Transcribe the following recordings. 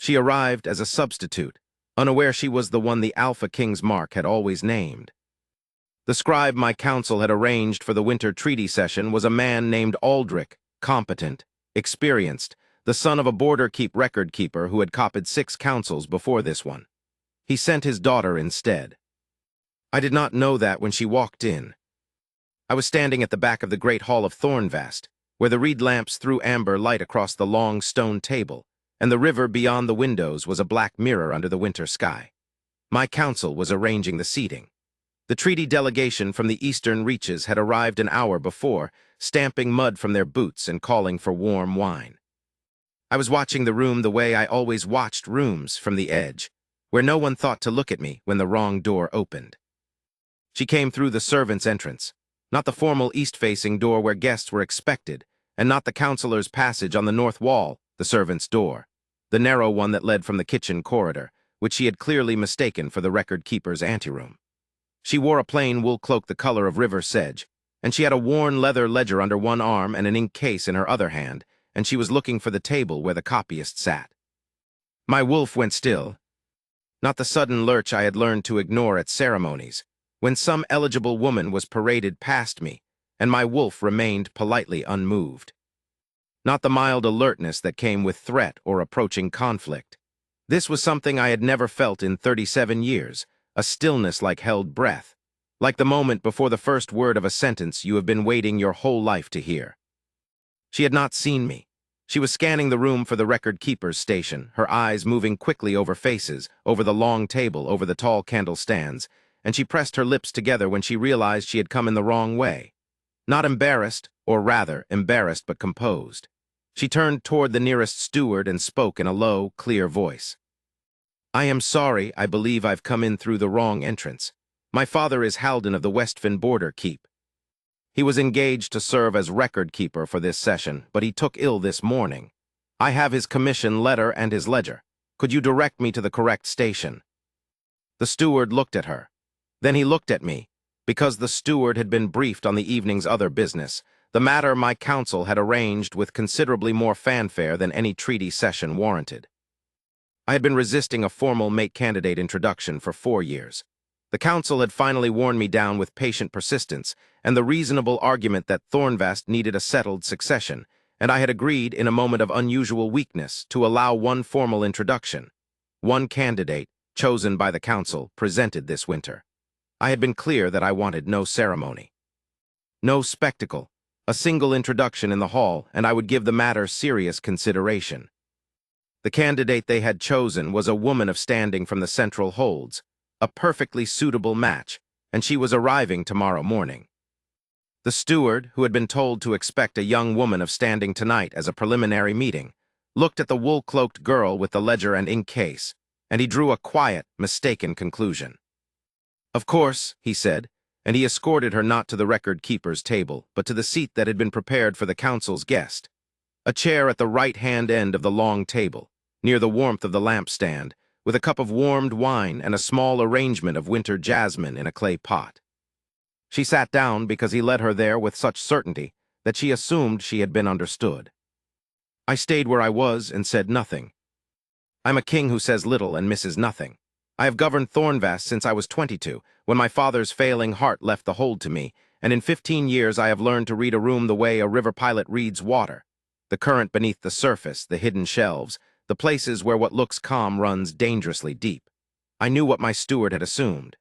She arrived as a substitute, unaware she was the one the Alpha King's mark had always named. The scribe my council had arranged for the winter treaty session was a man named Aldrich, competent, experienced, the son of a border keep record keeper who had copied 6 councils before this one. He sent his daughter instead. I did not know that when she walked in. I was standing at the back of the great hall of Thornvast, where the reed lamps threw amber light across the long stone table, and the river beyond the windows was a black mirror under the winter sky. My council was arranging the seating. The treaty delegation from the eastern reaches had arrived an hour before, stamping mud from their boots and calling for warm wine. I was watching the room the way I always watched rooms from the edge, where no one thought to look at me when the wrong door opened. She came through the servants' entrance, not the formal east-facing door where guests were expected, and not the councilor's passage on the north wall, the servants' door, the narrow one that led from the kitchen corridor, which she had clearly mistaken for the record-keeper's anteroom. She wore a plain wool cloak the color of river sedge, and she had a worn leather ledger under one arm and an ink case in her other hand, and she was looking for the table where the copyist sat. My wolf went still, not the sudden lurch I had learned to ignore at ceremonies, when some eligible woman was paraded past me, and my wolf remained politely unmoved. Not the mild alertness that came with threat or approaching conflict. This was something I had never felt in 37 years, a stillness like held breath, like the moment before the first word of a sentence you have been waiting your whole life to hear. She had not seen me. She was scanning the room for the record-keeper's station, her eyes moving quickly over faces, over the long table, over the tall candle stands, and she pressed her lips together when she realized she had come in the wrong way. Not embarrassed, or rather, embarrassed but composed. She turned toward the nearest steward and spoke in a low, clear voice. "I am sorry, I believe I've come in through the wrong entrance. My father is Halden of the Westfen Border Keep. He was engaged to serve as record keeper for this session, but he took ill this morning. I have his commission letter and his ledger. Could you direct me to the correct station?" The steward looked at her. Then he looked at me, because the steward had been briefed on the evening's other business, the matter my council had arranged with considerably more fanfare than any treaty session warranted. I had been resisting a formal mate-candidate introduction for 4 years. The council had finally worn me down with patient persistence and the reasonable argument that Thornvast needed a settled succession, and I had agreed in a moment of unusual weakness to allow one formal introduction. One candidate, chosen by the council, presented this winter. I had been clear that I wanted no ceremony. No spectacle, a single introduction in the hall, and I would give the matter serious consideration. The candidate they had chosen was a woman of standing from the Central Holds, a perfectly suitable match, and she was arriving tomorrow morning. The steward, who had been told to expect a young woman of standing tonight as a preliminary meeting, looked at the wool-cloaked girl with the ledger and ink case, and he drew a quiet, mistaken conclusion. "Of course," he said, and he escorted her not to the record-keeper's table, but to the seat that had been prepared for the council's guest, a chair at the right-hand end of the long table, near the warmth of the lampstand, with a cup of warmed wine and a small arrangement of winter jasmine in a clay pot. She sat down because he led her there with such certainty that she assumed she had been understood. I stayed where I was and said nothing. I'm a king who says little and misses nothing. I have governed Thornvast since I was 22, when my father's failing heart left the hold to me, and in 15 years I have learned to read a room the way a river pilot reads water, the current beneath the surface, the hidden shelves, the places where what looks calm runs dangerously deep. I knew what my steward had assumed.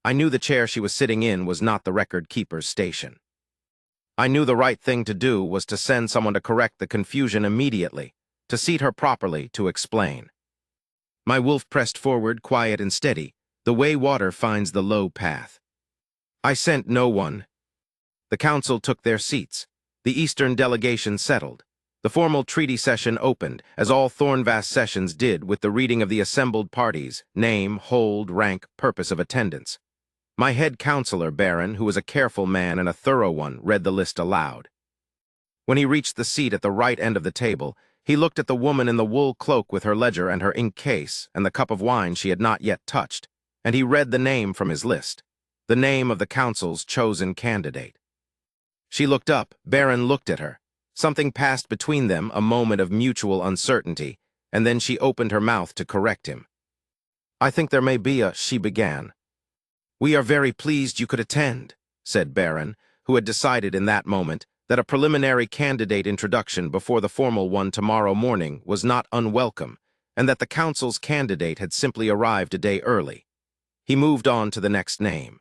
I knew the chair she was sitting in was not the record-keeper's station. I knew the right thing to do was to send someone to correct the confusion immediately, to seat her properly, to explain. My wolf pressed forward, quiet and steady, the way water finds the low path. I sent no one. The council took their seats. The Eastern delegation settled. The formal treaty session opened, as all Thornvast sessions did, with the reading of the assembled parties, name, hold, rank, purpose of attendance. My head counselor, Baron, who was a careful man and a thorough one, read the list aloud. When he reached the seat at the right end of the table, he looked at the woman in the wool cloak with her ledger and her ink case and the cup of wine she had not yet touched, and he read the name from his list, the name of the council's chosen candidate. She looked up, Baron looked at her. Something passed between them, a moment of mutual uncertainty, and then she opened her mouth to correct him. "I think there may be a," she began. "We are very pleased you could attend," said Baron, who had decided in that moment that a preliminary candidate introduction before the formal one tomorrow morning was not unwelcome, and that the council's candidate had simply arrived a day early. He moved on to the next name.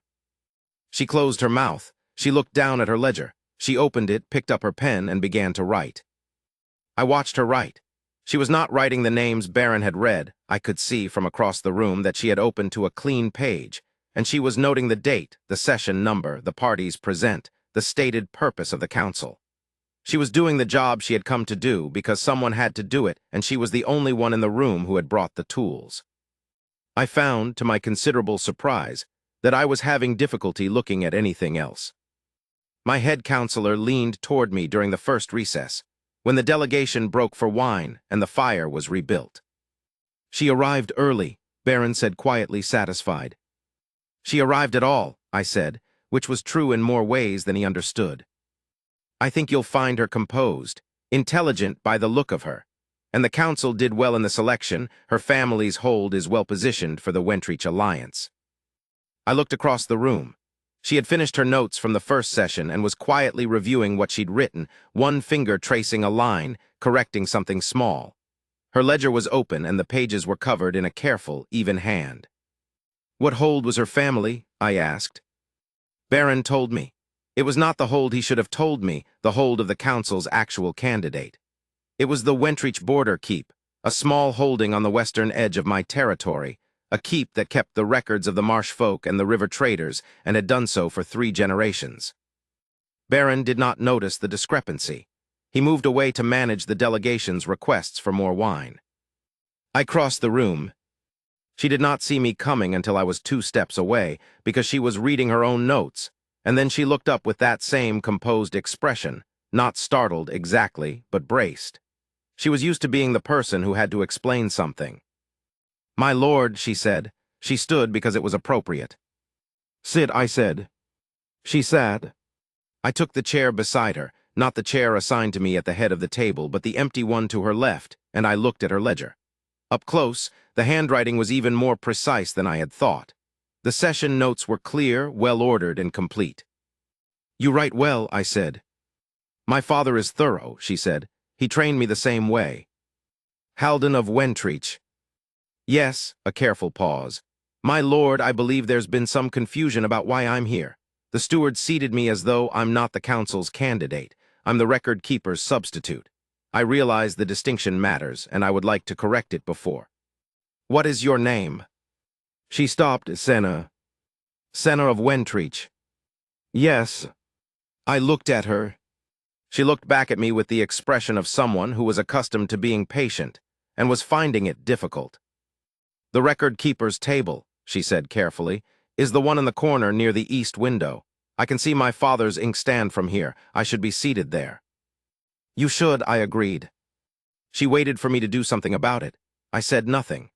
She closed her mouth. She looked down at her ledger. She opened it, picked up her pen, and began to write. I watched her write. She was not writing the names Baron had read. I could see from across the room that she had opened to a clean page, and she was noting the date, the session number, the parties present, the stated purpose of the council. She was doing the job she had come to do because someone had to do it, and she was the only one in the room who had brought the tools. I found, to my considerable surprise, that I was having difficulty looking at anything else. My head counselor leaned toward me during the first recess, when the delegation broke for wine and the fire was rebuilt. "She arrived early," Baron said quietly, satisfied. "She arrived at all," I said, which was true in more ways than he understood. "I think you'll find her composed, intelligent by the look of her. And the council did well in the selection. Her family's hold is well positioned for the Wentrich alliance." I looked across the room. She had finished her notes from the first session and was quietly reviewing what she'd written, one finger tracing a line, correcting something small. Her ledger was open and the pages were covered in a careful, even hand. "What hold was her family?" I asked. Baron told me. It was not the hold he should have told me, the hold of the council's actual candidate. It was the Wentrich border keep, a small holding on the western edge of my territory, a keep that kept the records of the marsh folk and the river traders and had done so for 3 generations. Baron did not notice the discrepancy. He moved away to manage the delegation's requests for more wine. I crossed the room. She did not see me coming until I was 2 steps away because she was reading her own notes, and then she looked up with that same composed expression, not startled exactly, but braced. She was used to being the person who had to explain something. "My lord," she said. She stood because it was appropriate. "Sit," I said. She sat. I took the chair beside her, not the chair assigned to me at the head of the table, but the empty one to her left, and I looked at her ledger. Up close, the handwriting was even more precise than I had thought. The session notes were clear, well-ordered, and complete. "You write well," I said. "My father is thorough," she said. "He trained me the same way." "Halden of Wentrich." "Yes," a careful pause. "My lord, I believe there's been some confusion about why I'm here. The steward seated me as though I'm not the council's candidate. I'm the record keeper's substitute. I realize the distinction matters, and I would like to correct it before. What is your name?" She stopped. "Senna. Senna of Wentrich." "Yes." I looked at her. She looked back at me with the expression of someone who was accustomed to being patient and was finding it difficult. "The record keeper's table," she said carefully, "is the one in the corner near the east window. I can see my father's inkstand from here. I should be seated there." "You should," I agreed. She waited for me to do something about it. I said nothing.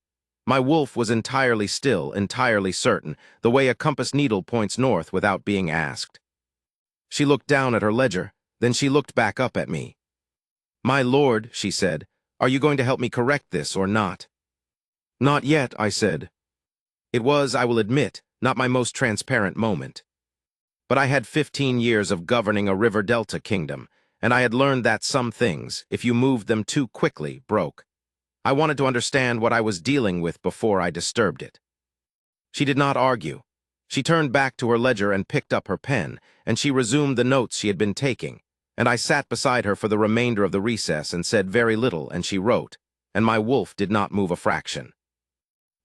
My wolf was entirely still, entirely certain, the way a compass needle points north without being asked. She looked down at her ledger, then she looked back up at me. "My lord," she said, "are you going to help me correct this or not?" "Not yet," I said. It was, I will admit, not my most transparent moment. But I had 15 years of governing a river delta kingdom, and I had learned that some things, if you moved them too quickly, broke. I wanted to understand what I was dealing with before I disturbed it. She did not argue. She turned back to her ledger and picked up her pen, and she resumed the notes she had been taking, and I sat beside her for the remainder of the recess and said very little, and she wrote, and my wolf did not move a fraction.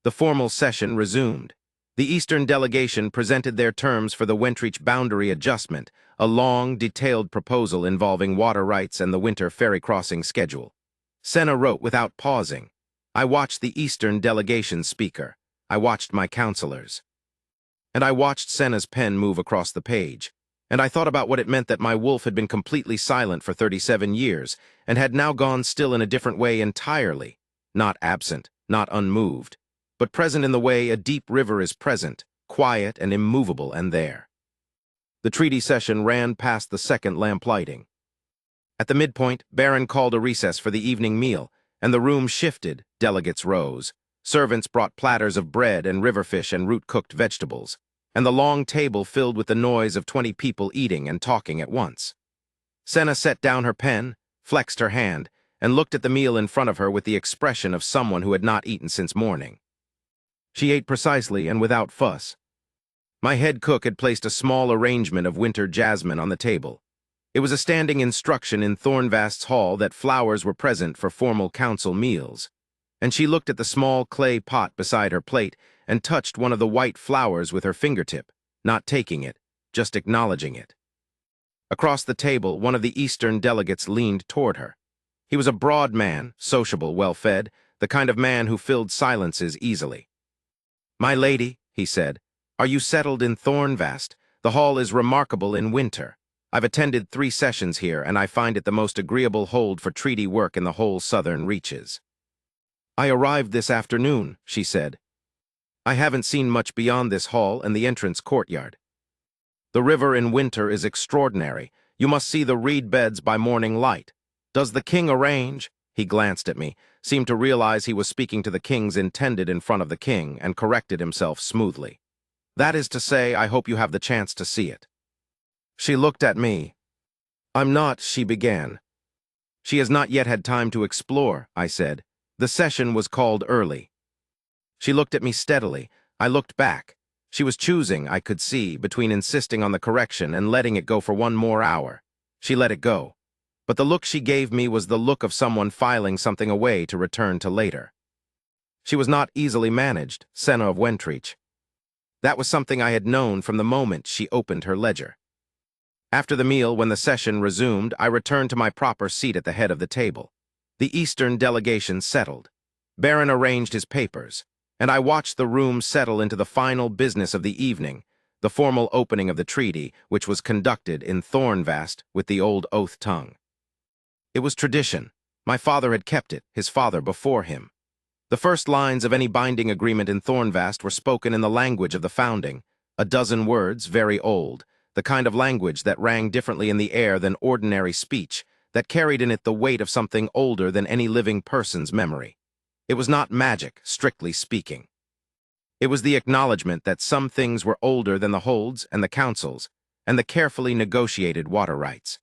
The formal session resumed. The Eastern delegation presented their terms for the Wentrich boundary adjustment, a long, detailed proposal involving water rights and the winter ferry crossing schedule. Senna wrote without pausing. I watched the Eastern delegation speaker. I watched my counselors. And I watched Senna's pen move across the page. And I thought about what it meant that my wolf had been completely silent for 37 years and had now gone still in a different way entirely, not absent, not unmoved, but present in the way a deep river is present, quiet and immovable and there. The treaty session ran past the second lamplighting. At the midpoint, Baron called a recess for the evening meal, and the room shifted, delegates rose. Servants brought platters of bread and riverfish and root-cooked vegetables, and the long table filled with the noise of 20 people eating and talking at once. Senna set down her pen, flexed her hand, and looked at the meal in front of her with the expression of someone who had not eaten since morning. She ate precisely and without fuss. My head cook had placed a small arrangement of winter jasmine on the table. It was a standing instruction in Thornvast's hall that flowers were present for formal council meals, and she looked at the small clay pot beside her plate and touched one of the white flowers with her fingertip, not taking it, just acknowledging it. Across the table, one of the Eastern delegates leaned toward her. He was a broad man, sociable, well-fed, the kind of man who filled silences easily. "My lady," he said, "are you settled in Thornvast? The hall is remarkable in winter. I've attended 3 sessions here, and I find it the most agreeable hold for treaty work in the whole southern reaches." "I arrived this afternoon," she said. "I haven't seen much beyond this hall and the entrance courtyard. The river in winter is extraordinary. You must see the reed beds by morning light. Does the king arrange?" He glanced at me, seemed to realize he was speaking to the king's intended in front of the king, and corrected himself smoothly. "That is to say, I hope you have the chance to see it." She looked at me. "I'm not," she began. "She has not yet had time to explore," I said. "The session was called early." She looked at me steadily. I looked back. She was choosing, I could see, between insisting on the correction and letting it go for 1 more hour. She let it go. But the look she gave me was the look of someone filing something away to return to later. She was not easily managed, Senna of Wentrich. That was something I had known from the moment she opened her ledger. After the meal, when the session resumed, I returned to my proper seat at the head of the table. The Eastern delegation settled. Baron arranged his papers, and I watched the room settle into the final business of the evening, the formal opening of the treaty, which was conducted in Thornvast with the old oath tongue. It was tradition. My father had kept it, his father before him. The first lines of any binding agreement in Thornvast were spoken in the language of the founding, a dozen words, very old, the kind of language that rang differently in the air than ordinary speech, that carried in it the weight of something older than any living person's memory. It was not magic, strictly speaking. It was the acknowledgement that some things were older than the holds and the councils, and the carefully negotiated water rights.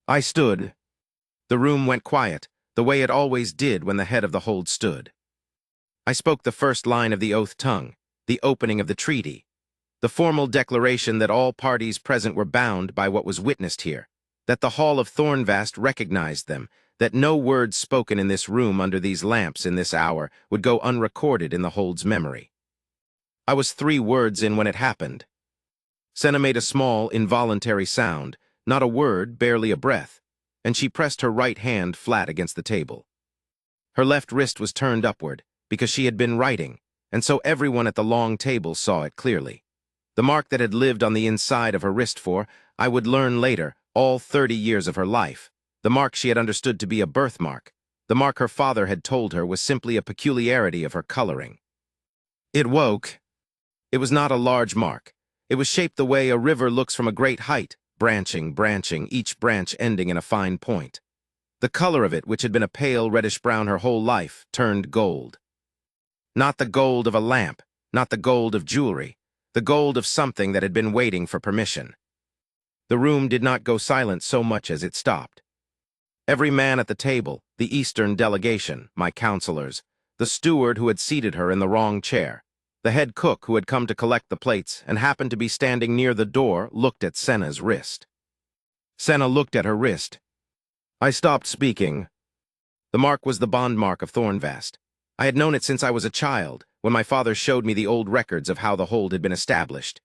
I stood. The room went quiet, the way it always did when the head of the hold stood. I spoke the first line of the oath tongue, the opening of the treaty, the formal declaration that all parties present were bound by what was witnessed here, that the Hall of Thornvast recognized them, that no words spoken in this room under these lamps in this hour would go unrecorded in the hold's memory. I was 3 words in when it happened. Senna made a small, involuntary sound, not a word, barely a breath, and she pressed her right hand flat against the table. Her left wrist was turned upward, because she had been writing, and so everyone at the long table saw it clearly. The mark that had lived on the inside of her wrist for, I would learn later, all 30 years of her life, the mark she had understood to be a birthmark, the mark her father had told her was simply a peculiarity of her coloring. It woke. It was not a large mark. It was shaped the way a river looks from a great height, branching, each branch ending in a fine point. The color of it, which had been a pale reddish-brown her whole life, turned gold. Not the gold of a lamp, not the gold of jewelry, the gold of something that had been waiting for permission. The room did not go silent so much as it stopped. Every man at the table, the Eastern delegation, my counselors, the steward who had seated her in the wrong chair, the head cook who had come to collect the plates and happened to be standing near the door, looked at Senna's wrist. Senna looked at her wrist. I stopped speaking. The mark was the bond mark of Thornvast. I had known it since I was a child, when my father showed me the old records of how the hold had been established.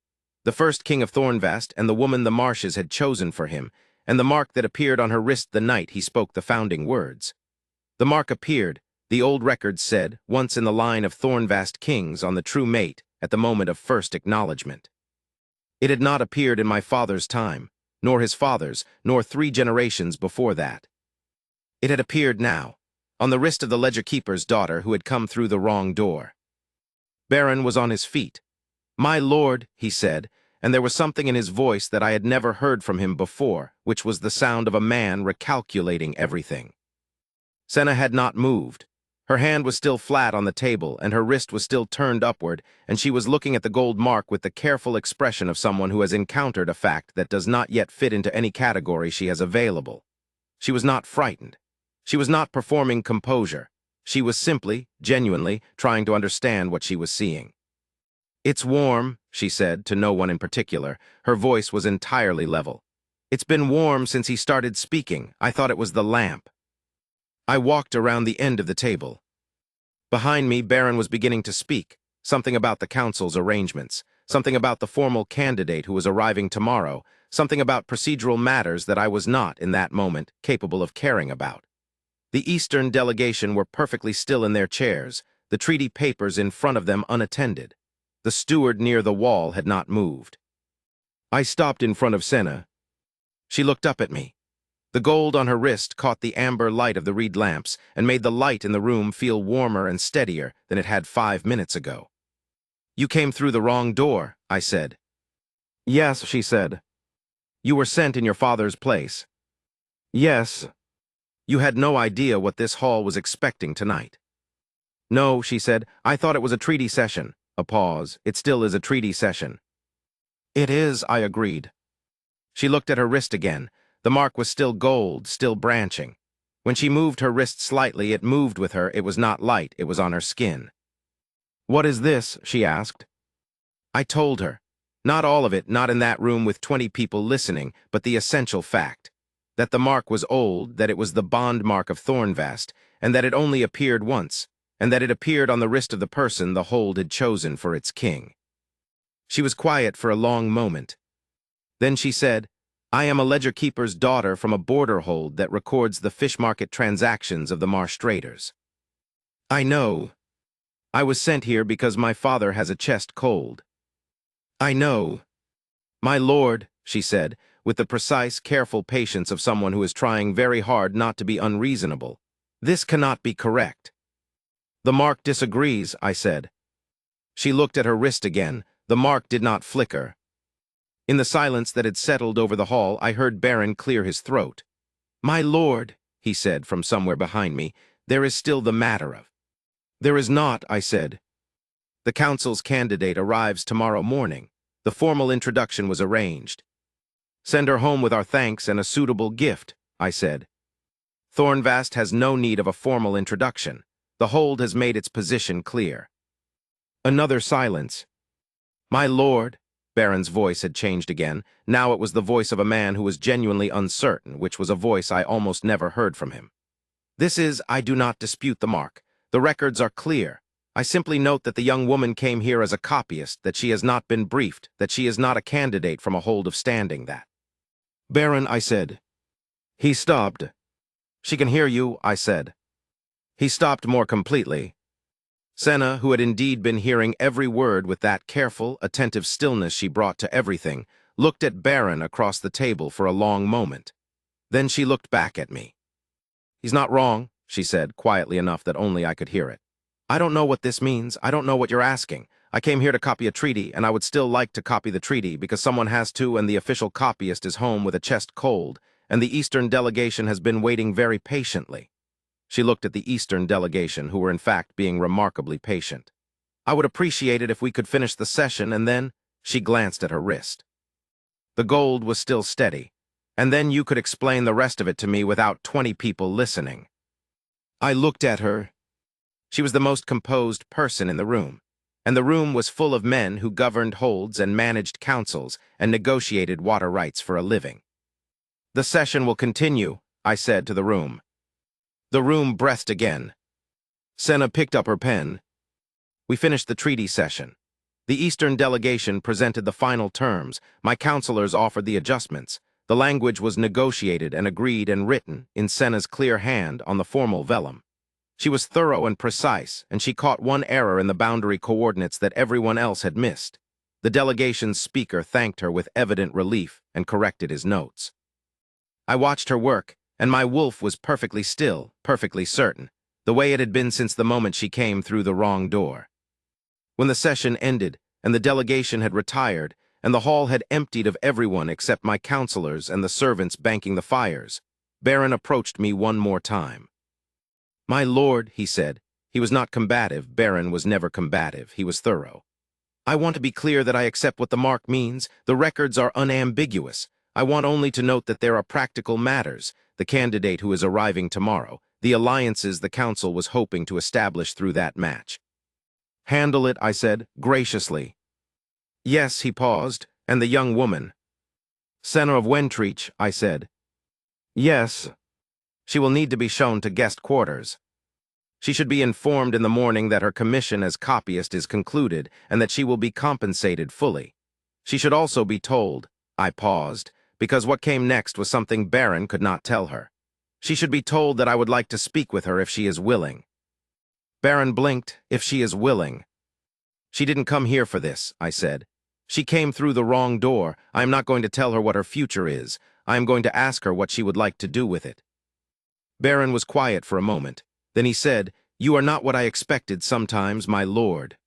The first king of Thornvast and the woman the marshes had chosen for him, and the mark that appeared on her wrist the night he spoke the founding words. The mark appeared, the old records said, once in the line of Thornvast kings on the true mate at the moment of first acknowledgement. It had not appeared in my father's time, nor his father's, nor 3 generations before that. It had appeared now, on the wrist of the ledger-keeper's daughter who had come through the wrong door. Baron was on his feet. "My lord," he said, and there was something in his voice that I had never heard from him before, which was the sound of a man recalculating everything. Senna had not moved. Her hand was still flat on the table, and her wrist was still turned upward, and she was looking at the gold mark with the careful expression of someone who has encountered a fact that does not yet fit into any category she has available. She was not frightened. She was not performing composure. She was simply, genuinely, trying to understand what she was seeing. "It's warm," she said, to no one in particular. Her voice was entirely level. "It's been warm since he started speaking. I thought it was the lamp." I walked around the end of the table. Behind me, Baron was beginning to speak, something about the council's arrangements, something about the formal candidate who was arriving tomorrow, something about procedural matters that I was not, in that moment, capable of caring about. The Eastern delegation were perfectly still in their chairs, the treaty papers in front of them unattended. The steward near the wall had not moved. I stopped in front of Senna. She looked up at me. The gold on her wrist caught the amber light of the reed lamps and made the light in the room feel warmer and steadier than it had 5 minutes ago. "You came through the wrong door," I said. "Yes," she said. "You were sent in your father's place." "Yes." "You had no idea what this hall was expecting tonight." "No," she said. "I thought it was a treaty session." A pause. "It still is a treaty session." "It is," I agreed. She looked at her wrist again. The mark was still gold, still branching. When she moved her wrist slightly, it moved with her. It was not light, it was on her skin. "What is this?" she asked. I told her. Not all of it, not in that room with 20 people listening, but the essential fact. That the mark was old, that it was the bond mark of Thornvast, and that it only appeared once, and that it appeared on the wrist of the person the hold had chosen for its king. She was quiet for a long moment. Then she said, "I am a ledger keeper's daughter from a border hold that records the fish market transactions of the Marsh traders. I know. I was sent here because my father has a chest cold. I know. My lord," she said, with the precise, careful patience of someone who is trying very hard not to be unreasonable, "this cannot be correct." "The mark disagrees," I said. She looked at her wrist again. The mark did not flicker. In the silence that had settled over the hall, I heard Baron clear his throat. "My lord," he said from somewhere behind me, "there is still the matter of—" "There is not," I said. "The council's candidate arrives tomorrow morning. The formal introduction was arranged." "Send her home with our thanks and a suitable gift," I said. "Thornvast has no need of a formal introduction. The hold has made its position clear." Another silence. "My lord," Baron's voice had changed again. Now it was the voice of a man who was genuinely uncertain, which was a voice I almost never heard from him. I do not dispute the mark. The records are clear. I simply note that the young woman came here as a copyist, that she has not been briefed, that she is not a candidate from a hold of standing that." "Baron," I said. He stopped. "She can hear you," I said. He stopped more completely. Senna, who had indeed been hearing every word with that careful, attentive stillness she brought to everything, looked at Baron across the table for a long moment. Then she looked back at me. "He's not wrong," she said, quietly enough that only I could hear it. "I don't know what this means. I don't know what you're asking. I came here to copy a treaty, and I would still like to copy the treaty because someone has to, and the official copyist is home with a chest cold, and the Eastern delegation has been waiting very patiently." She looked at the Eastern delegation, who were in fact being remarkably patient. "I would appreciate it if we could finish the session, and then—" She glanced at her wrist. The gold was still steady, "and then you could explain the rest of it to me without 20 people listening." I looked at her. She was the most composed person in the room, and the room was full of men who governed holds and managed councils and negotiated water rights for a living. "The session will continue," I said to the room. The room breathed again. Senna picked up her pen. We finished the treaty session. The Eastern delegation presented the final terms. My counselors offered the adjustments. The language was negotiated and agreed and written, in Senna's clear hand, on the formal vellum. She was thorough and precise, and she caught one error in the boundary coordinates that everyone else had missed. The delegation's speaker thanked her with evident relief and corrected his notes. I watched her work, and my wolf was perfectly still, perfectly certain, the way it had been since the moment she came through the wrong door. When the session ended, and the delegation had retired, and the hall had emptied of everyone except my counselors and the servants banking the fires, Baron approached me one more time. My lord, he said. He was not combative. Baron was never combative. He was thorough. I want to be clear that I accept what the mark means. The records are unambiguous. I want only to note that there are practical matters. The candidate who is arriving tomorrow, the alliances the council was hoping to establish through that match. Handle it, I said, graciously. Yes, he paused, and the young woman. Senna of Wentrich, I said. Yes. She will need to be shown to guest quarters. She should be informed in the morning that her commission as copyist is concluded and that she will be compensated fully. She should also be told, I paused, because what came next was something Baron could not tell her. She should be told that I would like to speak with her if she is willing. Baron blinked, if she is willing. She didn't come here for this, I said. She came through the wrong door. I am not going to tell her what her future is. I am going to ask her what she would like to do with it. Baron was quiet for a moment. Then he said, You are not what I expected sometimes, my lord.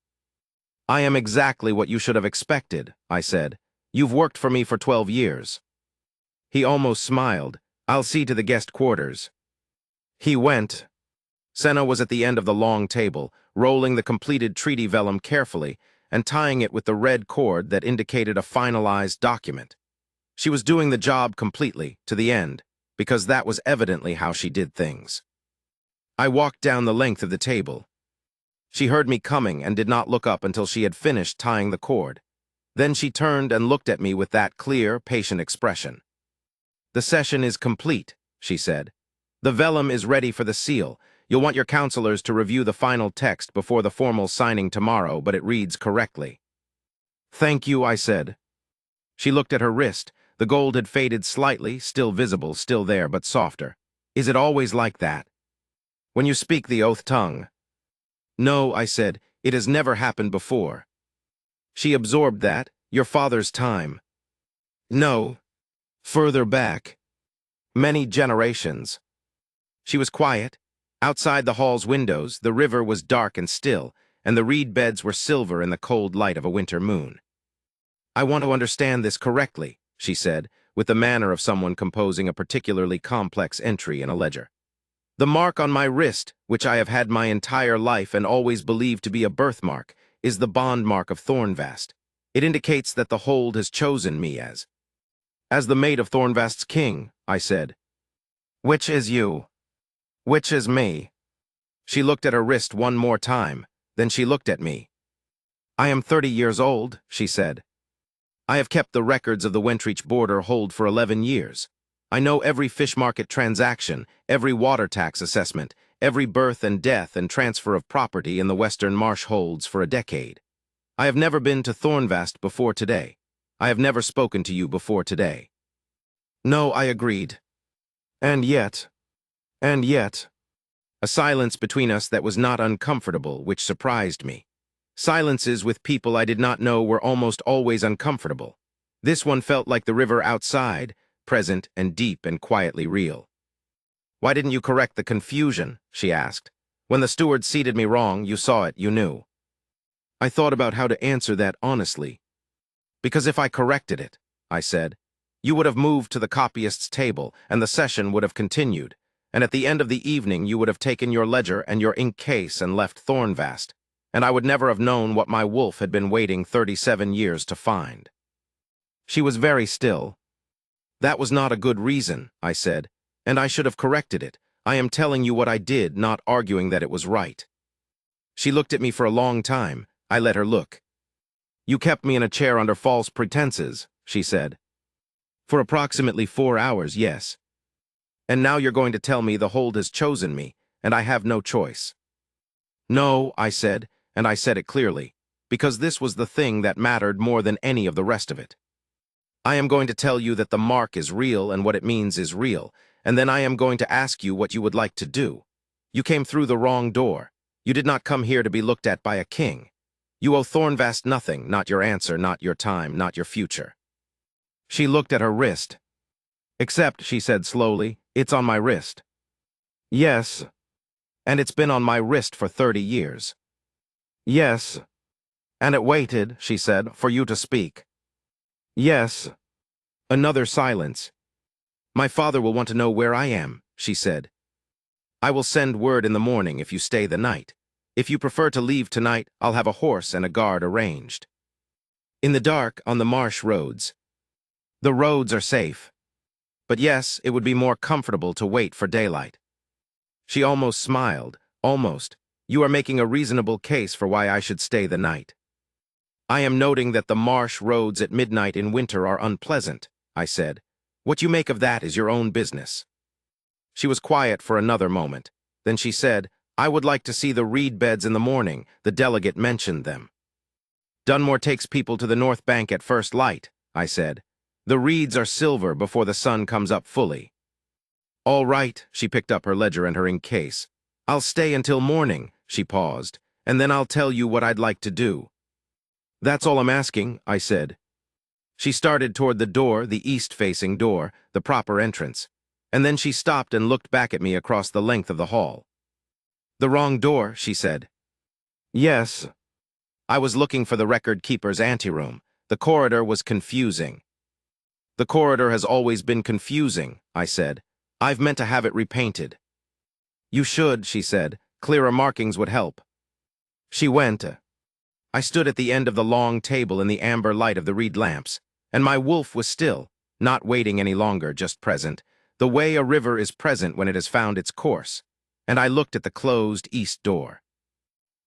I am exactly what you should have expected, I said. You've worked for me for 12 years. He almost smiled. I'll see to the guest quarters. He went. Senna was at the end of the long table, rolling the completed treaty vellum carefully and tying it with the red cord that indicated a finalized document. She was doing the job completely, to the end, because that was evidently how she did things. I walked down the length of the table. She heard me coming and did not look up until she had finished tying the cord. Then she turned and looked at me with that clear, patient expression. The session is complete, she said. The vellum is ready for the seal. You'll want your counselors to review the final text before the formal signing tomorrow, but it reads correctly. Thank you, I said. She looked at her wrist. The gold had faded slightly, still visible, still there, but softer. Is it always like that? When you speak the oath tongue? No, I said. It has never happened before. She absorbed that. Your father's time. No. Further back. Many generations. She was quiet. Outside the hall's windows, the river was dark and still, and the reed beds were silver in the cold light of a winter moon. I want to understand this correctly, she said, with the manner of someone composing a particularly complex entry in a ledger. The mark on my wrist, which I have had my entire life and always believed to be a birthmark, is the bond mark of Thornvast. It indicates that the hold has chosen me as the mate of Thornvast's king, I said. Which is you? Which is me? She looked at her wrist one more time, then she looked at me. I am 30 years old, she said. I have kept the records of the Wentrich border hold for 11 years. I know every fish market transaction, every water tax assessment, every birth and death and transfer of property in the Western Marsh holds for a decade. I have never been to Thornvast before today. I have never spoken to you before today. No, I agreed. And yet, a silence between us that was not uncomfortable, which surprised me. Silences with people I did not know were almost always uncomfortable. This one felt like the river outside, present and deep and quietly real. Why didn't you correct the confusion? She asked. When the steward seated me wrong, you saw it, you knew. I thought about how to answer that honestly. Because if I corrected it, I said, you would have moved to the copyist's table and the session would have continued, and at the end of the evening you would have taken your ledger and your ink case and left Thornvast, and I would never have known what my wolf had been waiting 37 years to find. She was very still. That was not a good reason, I said, and I should have corrected it. I am telling you what I did, not arguing that it was right. She looked at me for a long time. I let her look. You kept me in a chair under false pretenses, she said. For approximately 4 hours, yes. And now you're going to tell me the hold has chosen me, and I have no choice. No, I said, and I said it clearly, because this was the thing that mattered more than any of the rest of it. I am going to tell you that the mark is real and what it means is real, and then I am going to ask you what you would like to do. You came through the wrong door. You did not come here to be looked at by a king. You owe Thornvast nothing, not your answer, not your time, not your future. She looked at her wrist. Except, she said slowly, it's on my wrist. Yes. And it's been on my wrist for 30 years. Yes. And it waited, she said, for you to speak. Yes. Another silence. My father will want to know where I am, she said. I will send word in the morning if you stay the night. If you prefer to leave tonight, I'll have a horse and a guard arranged. In the dark, on the marsh roads. The roads are safe. But yes, it would be more comfortable to wait for daylight. She almost smiled. Almost. You are making a reasonable case for why I should stay the night. I am noting that the marsh roads at midnight in winter are unpleasant, I said. What you make of that is your own business. She was quiet for another moment. Then she said, I would like to see the reed beds in the morning. The delegate mentioned them. Dunmore takes people to the North Bank at first light, I said. The reeds are silver before the sun comes up fully. All right, she picked up her ledger and her ink case. I'll stay until morning, she paused, and then I'll tell you what I'd like to do. That's all I'm asking, I said. She started toward the door, the east-facing door, the proper entrance, and then she stopped and looked back at me across the length of the hall. The wrong door, she said. Yes. I was looking for the record-keeper's anteroom. The corridor was confusing. The corridor has always been confusing, I said. I've meant to have it repainted. You should, she said. Clearer markings would help. She went. I stood at the end of the long table in the amber light of the reed lamps, and my wolf was still, not waiting any longer, just present, the way a river is present when it has found its course, and I looked at the closed east door.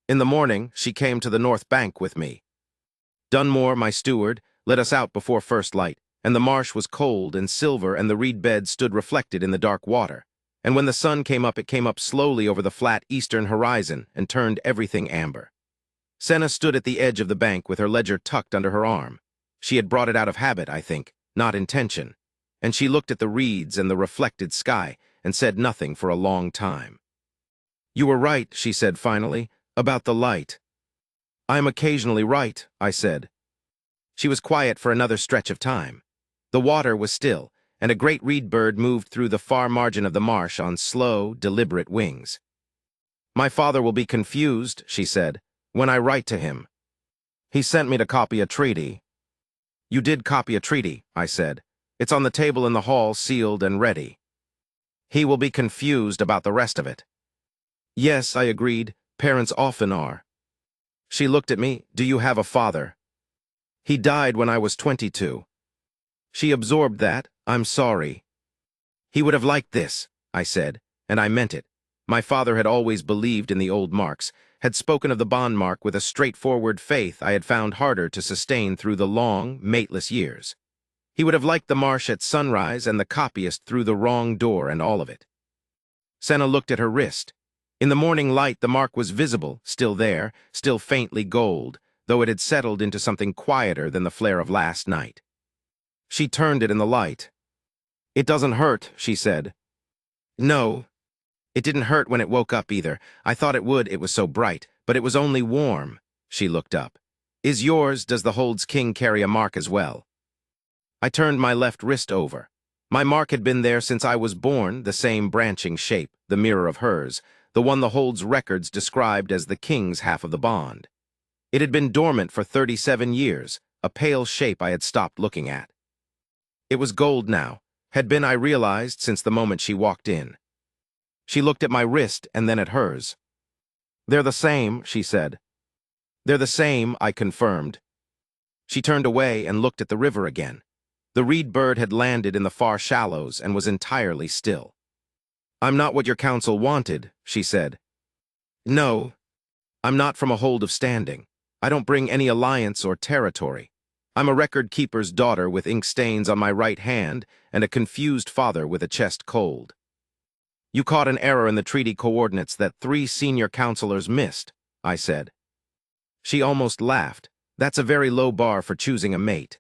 In the morning, she came to the North Bank with me. Dunmore, my steward, let us out before first light, and the marsh was cold and silver and the reed bed stood reflected in the dark water, and when the sun came up it came up slowly over the flat eastern horizon and turned everything amber. Senna stood at the edge of the bank with her ledger tucked under her arm. She had brought it out of habit, I think, not intention, and she looked at the reeds and the reflected sky and said nothing for a long time. You were right, she said finally, about the light. I am occasionally right, I said. She was quiet for another stretch of time. The water was still, and a great reed bird moved through the far margin of the marsh on slow, deliberate wings. My father will be confused, she said, when I write to him. He sent me to copy a treaty. You did copy a treaty, I said. It's on the table in the hall, sealed and ready. He will be confused about the rest of it. Yes, I agreed. Parents often are. She looked at me. Do you have a father? He died when I was 22. She absorbed that. I'm sorry. He would have liked this, I said, and I meant it. My father had always believed in the old marks, had spoken of the bond mark with a straightforward faith I had found harder to sustain through the long, mateless years. He would have liked the marsh at sunrise and the copyist through the wrong door and all of it. Senna looked at her wrist. In the morning light the mark was visible, still there, still faintly gold, though it had settled into something quieter than the flare of last night. She turned it in the light. It doesn't hurt, she said. No. It didn't hurt when it woke up either. I thought it would, it was so bright, but it was only warm. She looked up. Is yours, does the Hold's King carry a mark as well? I turned my left wrist over. My mark had been there since I was born, the same branching shape, the mirror of hers, the one the Hold's records described as the king's half of the bond. It had been dormant for 37 years, a pale shape I had stopped looking at. It was gold now, had been, I realized, since the moment she walked in. She looked at my wrist and then at hers. They're the same, she said. They're the same, I confirmed. She turned away and looked at the river again. The reed bird had landed in the far shallows and was entirely still. I'm not what your council wanted, she said. No, I'm not from a hold of standing. I don't bring any alliance or territory. I'm a record-keeper's daughter with ink stains on my right hand and a confused father with a chest cold. You caught an error in the treaty coordinates that 3 senior counselors missed, I said. She almost laughed. That's a very low bar for choosing a mate.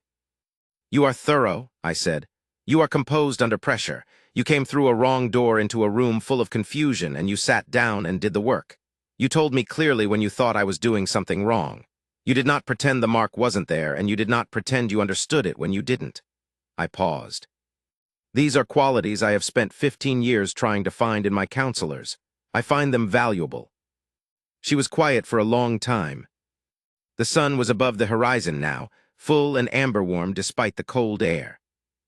You are thorough, I said. You are composed under pressure. You came through a wrong door into a room full of confusion and you sat down and did the work. You told me clearly when you thought I was doing something wrong. You did not pretend the mark wasn't there, and you did not pretend you understood it when you didn't. I paused. These are qualities I have spent 15 years trying to find in my counselors. I find them valuable. She was quiet for a long time. The sun was above the horizon now, full and amber-warm despite the cold air.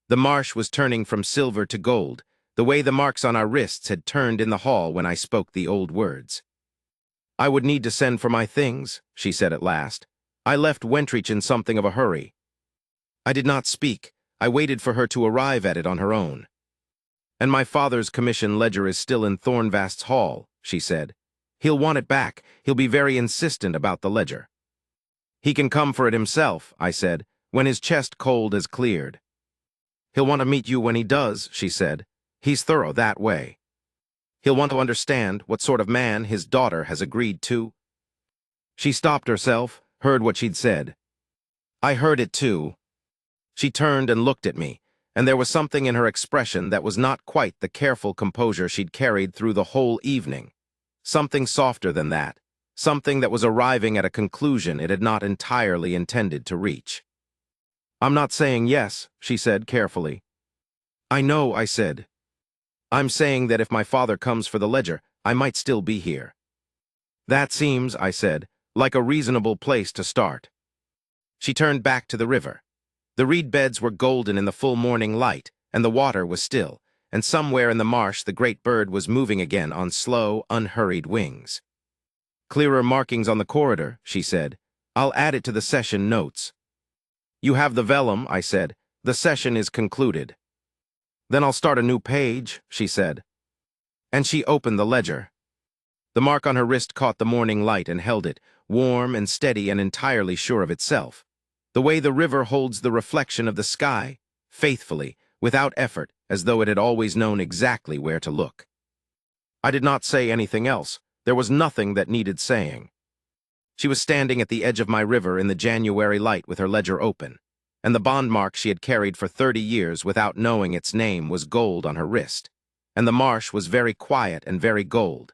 The marsh was turning from silver to gold. the way the marks on our wrists had turned in the hall when I spoke the old words. "I would need to send for my things," she said at last. "I left Wentrich in something of a hurry." I did not speak. I waited for her to arrive at it on her own. "And my father's commission ledger is still in Thornvast's hall," she said. "He'll want it back. He'll be very insistent about the ledger." "He can come for it himself," I said, "when his chest cold has cleared." "He'll want to meet you when he does," she said. "He's thorough that way. He'll want to understand what sort of man his daughter has agreed to." She stopped herself, heard what she'd said. I heard it too. She turned and looked at me, and there was something in her expression that was not quite the careful composure she'd carried through the whole evening. Something softer than that, something that was arriving at a conclusion it had not entirely intended to reach. "I'm not saying yes," she said carefully. "I know," I said. "I'm saying that if my father comes for the ledger, I might still be here." "That seems," I said, "like a reasonable place to start." She turned back to the river. The reed beds were golden in the full morning light, and the water was still, and somewhere in the marsh the great bird was moving again on slow, unhurried wings. "Clearer markings on the corridor," she said. "I'll add it to the session notes." "You have the vellum," I said. "The session is concluded." "Then I'll start a new page," she said. And she opened the ledger. The mark on her wrist caught the morning light and held it, warm and steady and entirely sure of itself. The way the river holds the reflection of the sky, faithfully, without effort, as though it had always known exactly where to look. I did not say anything else. There was nothing that needed saying. She was standing at the edge of my river in the January light with her ledger open, and the bond mark she had carried for 30 years without knowing its name was gold on her wrist, and the marsh was very quiet and very gold.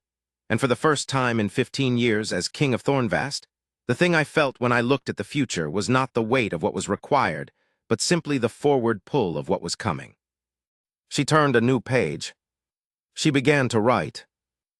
And for the first time in 15 years as King of Thornvast, the thing I felt when I looked at the future was not the weight of what was required, but simply the forward pull of what was coming. She turned a new page. She began to write.